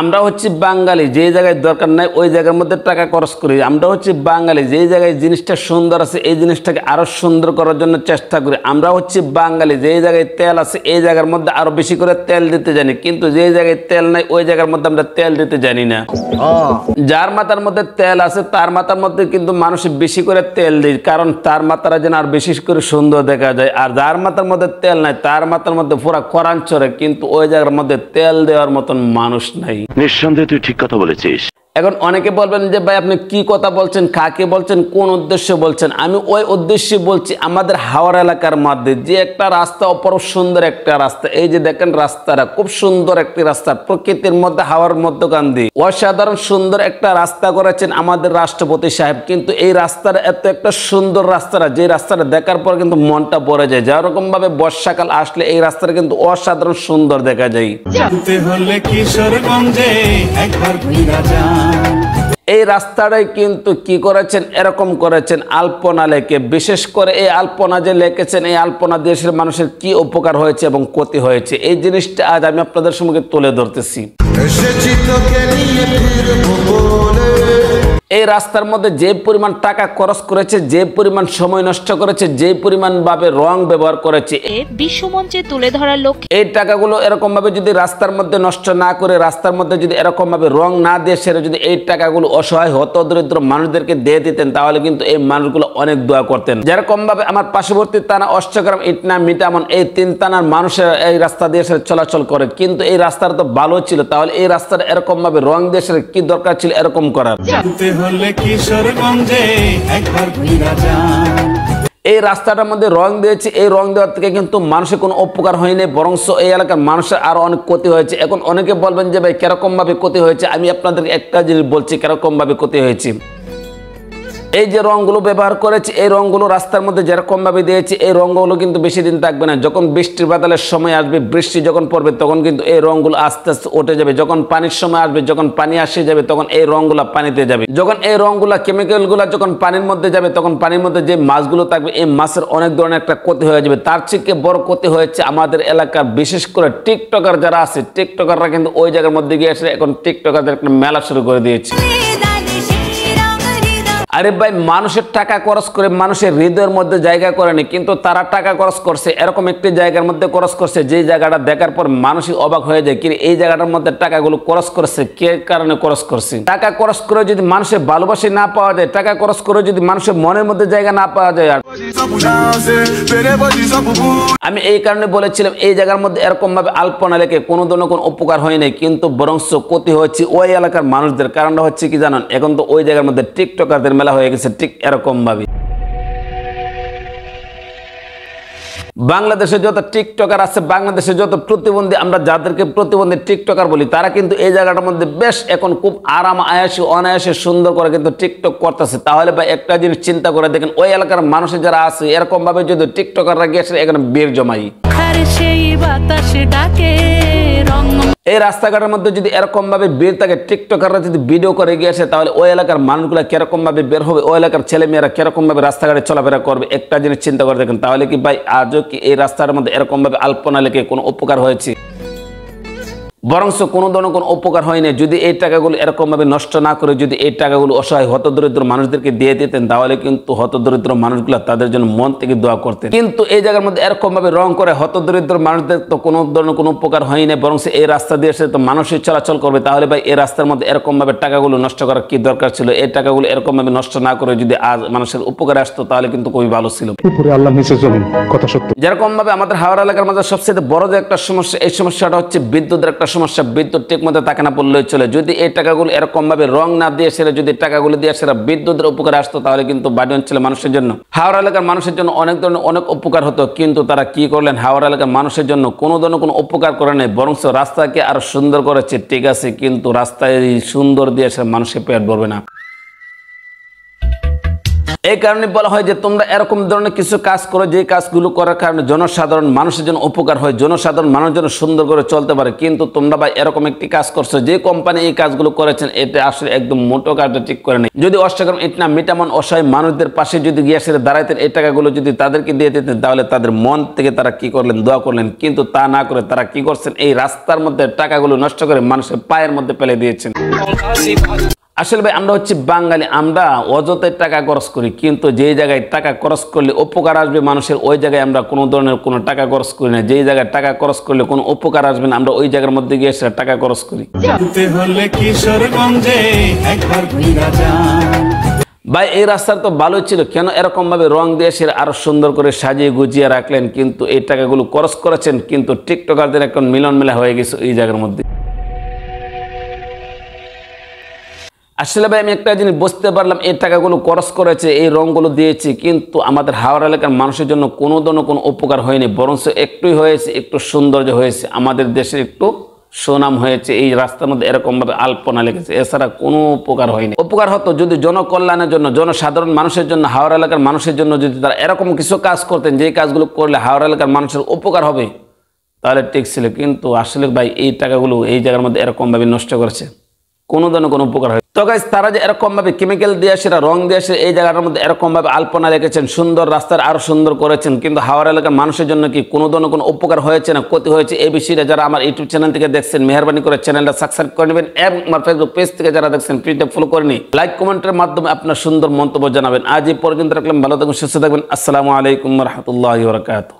আমরা হচ্ছে বাঙালি, যে জায়গায় দরকার নাই ওই জায়গার মধ্যে টাকা খরচ করি। আমরা হচ্ছে বাঙালি, যে জায়গায় জিনিসটা সুন্দর আছে এই জিনিসটাকে আরো সুন্দর করার জন্য চেষ্টা করি। আমরা হচ্ছে বাঙালি, যে জায়গায় তেল আছে এই জায়গার মধ্যে আরো বেশি করে তেল দিতে জানি, কিন্তু যে জায়গায় তেল নাই ওই জায়গার মধ্যে আমরা তেল দিতে জানি না। যার মাথার মধ্যে তেল আছে তার মাথার মধ্যে কিন্তু মানুষ বেশি করে তেল দেয়, কারণ তার মাথাটা যেন আর বেশি করে সুন্দর দেখা যায়। আর যার মাথার মধ্যে তেল নাই তার মাথার মধ্যে পুরো কোরআন চড়ে, কিন্তু ওই জায়গার মধ্যে তেল দেওয়ার মতন মানুষ নাই। নিঃসন্দেহে তুই ঠিক কথা বলেছিস। এখন অনেকে বলবেন যে ভাই আপনি কি কথা বলছেন, কাকে বলছেন, কোন উদ্দেশ্যে বলছেন? আমি ওই উদ্দেশ্যে বলছি। আমাদের হাওড়া এলাকার মধ্যে যে একটা রাস্তা, অপরূপ সুন্দর একটা রাস্তা, এই যে দেখেন রাস্তাটা খুব সুন্দর একটি রাস্তা, প্রকৃতির মধ্যে হাওয়ার মধ্যখান দিয়ে অসাধারণ সুন্দর একটা রাস্তা করেছেন আমাদের রাষ্ট্রপতি সাহেব। কিন্তু এই রাস্তার এত একটা সুন্দর রাস্তাটা, যে রাস্তাটা দেখার পর কিন্তু মনটা ভরে যায়। যেরকম ভাবে বর্ষাকাল আসলে এই রাস্তাটা কিন্তু অসাধারণ সুন্দর দেখা যায়। জানতে হলে কিশোরগঞ্জে একবার ঘুরে যান। এই রাস্তাটাই কিন্তু কি করেছেন, এরকম করেছেন আলপনা লেকে। বিশেষ করে এই আলপনা যে লেখেছেন, এই আলপনা দেশের মানুষের কি উপকার হয়েছে এবং ক্ষতি হয়েছে, এই জিনিসটা আজ আমি আপনাদের সম্মুখে তুলে ধরতেছি। এই রাস্তার মধ্যে যে পরিমাণ টাকা খরচ করেছে, যে পরিমাণ সময় নষ্ট করেছে, যে পরিমাণ ভাবে রং ব্যবহার করেছে বিশ্বমঞ্চে তুলে ধরার লক্ষ্যে, এই টাকাগুলো এরকম ভাবে যদি রাস্তার মধ্যে নষ্ট না করে, রাস্তার মধ্যে যদি এরকম ভাবে রং না দিয়ে সেরে যদি এই টাকাগুলো অসহায় হত দরিদ্র মানুষদেরকে দিয়ে দিতেন, তাহলে কিন্তু এই মানুষগুলো অনেক দোয়া করতেন। যেরকম ভাবে আমার পার্শ্ববর্তী থানা অষ্টগ্রাম, ইটনা, মিটামন, এই 3 থানার মানুষের এই রাস্তা দিয়ে চলাচল করে, কিন্তু এই রাস্তাটা তো ভালো ছিল, তাহলে এই রাস্তাটা এরকম ভাবে রং দিয়ে কি দরকার ছিল এরকম করার? হলে কিশোরগঞ্জে একবার ঘুরে যান। এই রাস্তাটার মধ্যে রং দিয়েছে, এই রং দেওয়ার থেকে কিন্তু মানুষের কোনো উপকার হয়নি, বরং এই এলাকার মানুষের আরো অনেক ক্ষতি হয়েছে। এখন অনেকে বলবেন যে ভাই কিরকম ভাবে ক্ষতি হয়েছে, আমি আপনাদেরকে একটা জিনিস বলছি কিরকম ভাবে ক্ষতি হয়েছে। এই যে রংগুলো ব্যবহার করেছে, এই রংগুলো রাস্তার মধ্যে যেরকম ভাবে দিয়েছে, এই রংগুলো কিন্তু বেশি দিন থাকবে না। যখন বৃষ্টির বাদলের সময় আসবে, বৃষ্টি যখন পড়বে, তখন কিন্তু এই রংগুলো আস্তে আস্তে উঠে যাবে। যখন পানির সময় আসবে, যখন পানি আসে যাবে, তখন এই রংগুলো পানিতে যাবে। যখন এই রংগুলা, কেমিক্যালগুলো যখন পানির মধ্যে যাবে, তখন পানির মধ্যে যে মাছগুলো থাকবে, এই মাছের অনেক ধরনের একটা ক্ষতি হয়ে যাবে। তার থেকে বড় ক্ষতি হয়েছে আমাদের এলাকার বিশেষ করে টিকটকার যারা আছে, টিকটকাররা কিন্তু ওই জায়গার মধ্যে গিয়ে এসে এখন টিকটকারদের একটা মেলা শুরু করে দিয়েছে। আরে ভাই, মানুষের টাকা খরচ করে মানুষের হৃদয়ের মধ্যে জায়গা করেনি, কিন্তু তারা টাকা খরচ করছে এরকম একটি জায়গার মধ্যে খরচ করছে, যে জায়গাটা দেখার পর মানুষই অবাক হয়ে যায়, কি এই জায়গাটার মধ্যে টাকাগুলো খরচ করছে কে কারণে খরচ করছে। টাকা খরচ করে যদি মানুষের ভালোবাসা না পাওয়া যায়, টাকা খরচ করে যদি মানুষের মনের মধ্যে জায়গা না পাওয়া যায়, আমি এই কারণে বলেছিলাম এই জায়গার মধ্যে এরকম ভাবে আলপনা লেখে কোনো ধরনের কোনো উপকার হয় নাই, কিন্তু বরং ক্ষতি হচ্ছে ওই এলাকার মানুষদের। কারণটা হচ্ছে কি জানেন, এখন তো ওই জায়গার মধ্যে টিকটকারদের মেলা হয়ে গেছে ঠিক এরকম ভাবে। বাংলাদেশে যত টিকটকার আছে, বাংলাদেশে যত প্রতিবন্ধী, আমরা যাদেরকে প্রতিবন্ধী টিকটকার বলি, তারা কিন্তু এই জায়গাটার মধ্যে বেশ এখন খুব আরাম আয়াসে অনায়াসে সুন্দর করে কিন্তু টিকটক করতেছে। তাহলে ভাই একটা জিনিস চিন্তা করে দেখেন, ওই এলাকার মানুষের যারা আছে এরকম ভাবে যদি টিকটকাররা গিয়ে এখানে বীর জমাই, এই রাস্তাঘাটের মধ্যে যদি এরকম ভাবে বের থাকে, টিকটকাররা যদি ভিডিও করে গিয়েছে, তাহলে ওই এলাকার মানুষগুলো কিরকম ভাবে বের হবে, ওই এলাকার ছেলে মেয়েরা কিরকম ভাবে রাস্তাঘাটে চলাফেরা করবে, একটা জিনিস চিন্তা করে দেখেন। তাহলে কি ভাই আজও কি এই রাস্তার মধ্যে এরকম ভাবে আলপনা লেখে কোনো উপকার হয়েছে? বরং কোনো ধরনের কোনো উপকার হয়নি। যদি এই টাকাগুলো এরকম ভাবে নষ্ট না করে যদি এই টাকাগুলো অসহায় হতদরিদ্র মানুষদেরকে দিয়ে দিতেন, তাহলে কিন্তু হতদরিদ্র মানুষগুলো তাদের জন্য মন থেকে দোয়া করতেন। কিন্তু এই জায়গার মধ্যে এরকম ভাবে রং করে হতদরিদ্র মানুষদের তো কোনো ধরনের কোনো উপকার হয়নি, বরং এই রাস্তা দিয়ে এসে তো মানুষই চলাচল করবে। তাহলে ভাই এই রাস্তার মধ্যে এরকম ভাবে টাকাগুলো নষ্ট করার কি দরকার ছিল? এই টাকাগুলো এরকম ভাবে নষ্ট না করে যদি আজ মানুষের উপকারে আসতো, তাহলে কিন্তু খুবই ভালো ছিল। যেরকম ভাবে আমাদের হাওড়া এলাকার মধ্যে সবচেয়ে বড় যে একটা সমস্যা, এই সমস্যাটা হচ্ছে বিদ্যুতের একটা সমস্যা। বিদ্যুৎ ঠিক মতো তাকে না পড়লেই চলে। যদি এই টাকাগুলো এরকম ভাবে রং না দিয়ে সেরা যদি টাকাগুলো দিয়ে সেরা বিদ্যুতের উপকারে আসতো, তাহলে কিন্তু বাড়ি অঞ্চলের মানুষের জন্য, হাওড়া এলাকার মানুষের জন্য অনেক ধরনের অনেক উপকার হতো। কিন্তু তারা কি করলেন, হাওড়া এলাকার মানুষের জন্য কোনো ধরনের কোনো উপকার করে নেই, বরং রাস্তাকে আরো সুন্দর করেছে। ঠিক আছে, কিন্তু রাস্তায় সুন্দর দিয়ে সে মানুষের পেট ভরবে না। এই কারণে বলা হয় যে তোমরা এরকম ধরনের কিছু কাজ করো যে কাজগুলো করার কারণে জনসাধারণ মানুষের জন্য উপকার হয়, জনসাধারণ মানুষের জন্য সুন্দর করে চলতে পারে। কিন্তু তোমরা ভাই এরকম একটি কাজ করছো, যে কোম্পানি এই কাজগুলো করেছেন এটা আসলে একদম মোটো কাজটা ঠিক করে নেই। যদি অষ্টগ্রাম ইটনা মিটামন অসহায় মানুষদের পাশে যদি গিয়ে সেটা দাঁড়াইতেন, এই টাকাগুলো যদি তাদেরকে দিয়ে দিতেন তাহলে তাদের মন থেকে তারা কি করলেন, দোয়া করলেন। কিন্তু তা না করে তারা কি করছেন, এই রাস্তার মধ্যে টাকাগুলো নষ্ট করে মানুষের পায়ের মধ্যে ফেলে দিয়েছেন। আসলে ভাই আমরা হচ্ছে বাঙালি, আমরা অযথায় টাকা খরচ করি, কিন্তু যেই জায়গায় টাকা খরচ করলে উপকার আসবে মানুষের ওই জায়গায় আমরা কোনো ধরনের কোনো টাকা খরচ করি না। যেই জায়গায় টাকা খরচ করলে কোনো উপকার আসবে না আমরা ওই জায়গার মধ্যে গিয়ে সেটা টাকা খরচ করি। যেতে হলে কিশোরগঞ্জে একবার ঘুরা যান। ভাই এই রাস্তার তো ভালোই ছিল, কেন এরকম ভাবে রং দিয়ে সে আরো সুন্দর করে সাজিয়ে গুজিয়ে রাখলেন? কিন্তু এই টাকাগুলো খরচ করেছেন, কিন্তু টিকটকারদের এখন মিলন মেলা হয়ে গেছে এই জায়গার মধ্যে। আসলে ভাই আমি একটা জিনিস বুঝতে পারলাম, এই টাকাগুলো খরচ করেছে, এই রঙগুলো দিয়েছে, কিন্তু আমাদের হাওড়া এলাকার মানুষের জন্য কোনো ধরনের কোনো উপকার হয়নি, বরঞ্চ একটুই হয়েছে, একটু সৌন্দর্য হয়েছে, আমাদের দেশের একটু সুনাম হয়েছে। এই রাস্তার মধ্যে এরকমভাবে আলপনা লেগেছে, এছাড়া কোনো উপকার হয়নি। উপকার হতো যদি জনকল্যাণের জন্য, জনসাধারণ মানুষের জন্য, হাওড়া এলাকার মানুষের জন্য যদি তারা এরকম কিছু কাজ করতেন যে কাজগুলো করলে হাওড়া এলাকার মানুষের উপকার হবে তাহলে ঠিক ছিল। কিন্তু আসলে ভাই এই টাকাগুলো এই জায়গার মধ্যে এরকমভাবে নষ্ট করেছে, কোনো ধরনের কোনো উপকার হয়। তো গাইস তারা যে এরকমভাবে কেমিক্যাল দিয়ে সেটা রং দিয়ে সে এই জায়গাটার মধ্যে এরকমভাবে আলপনা রেখেছেন, সুন্দর রাস্তার আরো সুন্দর করেছেন, কিন্তু হাওড়া এলাকার মানুষের জন্য কি কোনো ধরনের কোনো উপকার হয়েছে না ক্ষতি হয়েছে? এই বিষয়টা যারা আমার ইউটিউব চ্যানেল থেকে দেখছেন মেহরবানি করে চ্যানেলটা সাবস্ক্রাইব করে নেবেন, এবং আমার ফেসবুক পেজ থেকে যারা দেখছেন পেজটা ফলো করে নিন, লাইক কমেন্টের মাধ্যমে আপনার সুন্দর মন্তব্য জানাবেন। আজ এই পর্যন্ত রাখলাম, ভালো থাকবেন, সুস্থ থাকবেন। আসসালামু আলাইকুম ওয়া রাহমাতুল্লাহি ওয়া বারাকাতুহু।